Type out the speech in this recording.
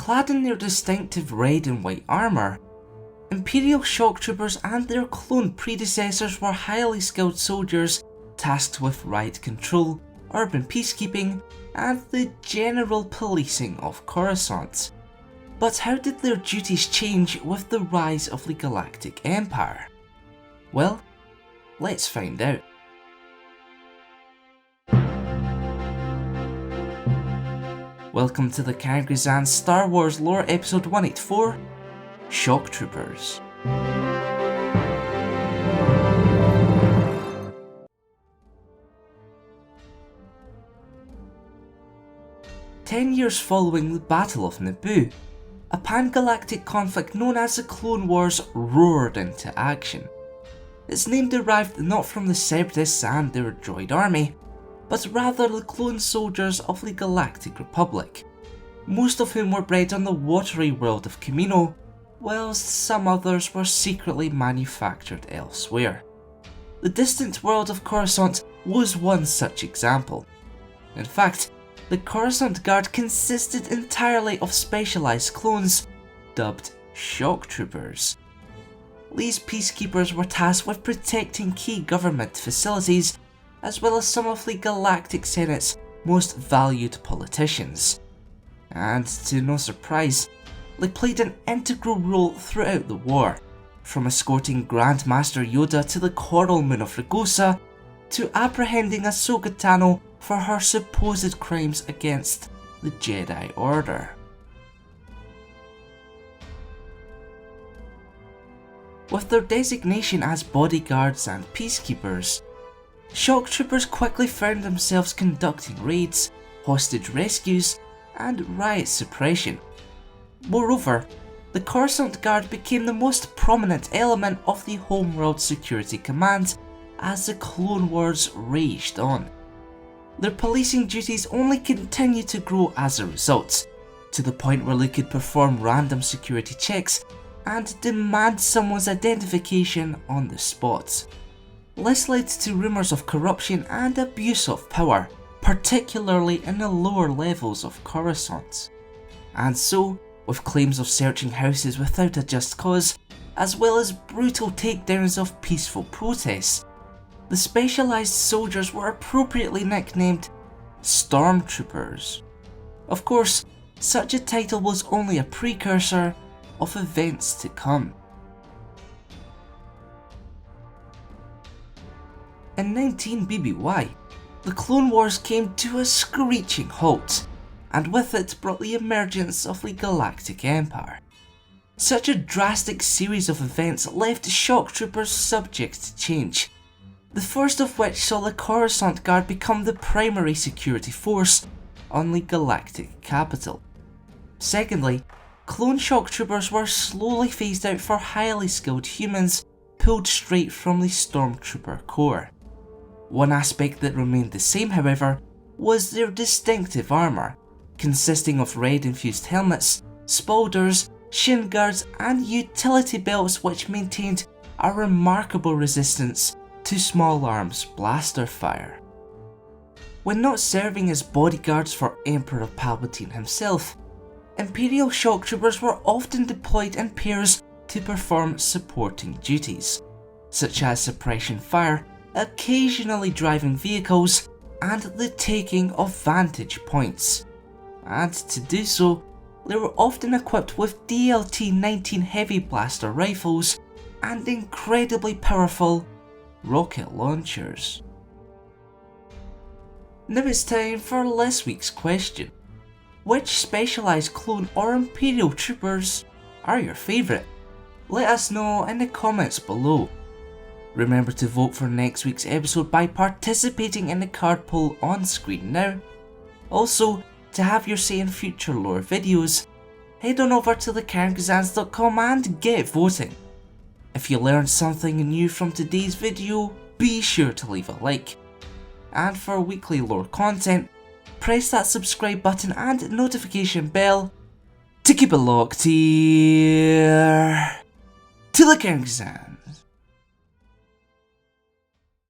Clad in their distinctive red and white armour, Imperial shock troopers and their clone predecessors were highly skilled soldiers tasked with riot control, urban peacekeeping, and the general policing of Coruscant. But how did their duties change with the rise of the Galactic Empire? Well, let's find out. Welcome to the Crusade Star Wars Lore Episode 184, Shock Troopers. Ten years following the Battle of Naboo, a pan-galactic conflict known as the Clone Wars roared into action. Its name derived not from the Separatists and their droid army, but rather the clone soldiers of the Galactic Republic, most of whom were bred on the watery world of Kamino, whilst some others were secretly manufactured elsewhere. The distant world of Coruscant was one such example. In fact, the Coruscant Guard consisted entirely of specialised clones, dubbed shock troopers. These peacekeepers were tasked with protecting key government facilities, as well as some of the Galactic Senate's most valued politicians. And to no surprise, they played an integral role throughout the war, from escorting Grandmaster Yoda to the coral moon of Ragosa, to apprehending Ahsoka Tano for her supposed crimes against the Jedi Order. With their designation as bodyguards and peacekeepers, shock troopers quickly found themselves conducting raids, hostage rescues, and riot suppression. Moreover, the Coruscant Guard became the most prominent element of the Homeworld Security Command as the Clone Wars raged on. Their policing duties only continued to grow as a result, to the point where they could perform random security checks and demand someone's identification on the spot. This led to rumours of corruption and abuse of power, particularly in the lower levels of Coruscant. And so, with claims of searching houses without a just cause, as well as brutal takedowns of peaceful protests, the specialised soldiers were appropriately nicknamed Stormtroopers. Of course, such a title was only a precursor of events to come. In 19 BBY, the Clone Wars came to a screeching halt, and with it brought the emergence of the Galactic Empire. Such a drastic series of events left shock troopers subject to change, the first of which saw the Coruscant Guard become the primary security force on the galactic capital. Secondly, clone shock troopers were slowly phased out for highly skilled humans pulled straight from the Stormtrooper Corps. One aspect that remained the same, however, was their distinctive armour, consisting of red-infused helmets, spaulders, shin guards, and utility belts which maintained a remarkable resistance to small arms blaster fire. When not serving as bodyguards for Emperor Palpatine himself, Imperial shock troopers were often deployed in pairs to perform supporting duties, such as suppression fire, occasionally driving vehicles, and the taking of vantage points. And to do so, they were often equipped with DLT-19 heavy blaster rifles and incredibly powerful rocket launchers. Now it's time for this week's question. Which specialised clone or Imperial troopers are your favourite? Let us know in the comments below. Remember to vote for next week's episode by participating in the card poll on screen now. Also, to have your say in future lore videos, head on over to thecarncrusades.com and get voting. If you learned something new from today's video, be sure to leave a like. And for weekly lore content, press that subscribe button and notification bell to keep it locked here to the Crusade.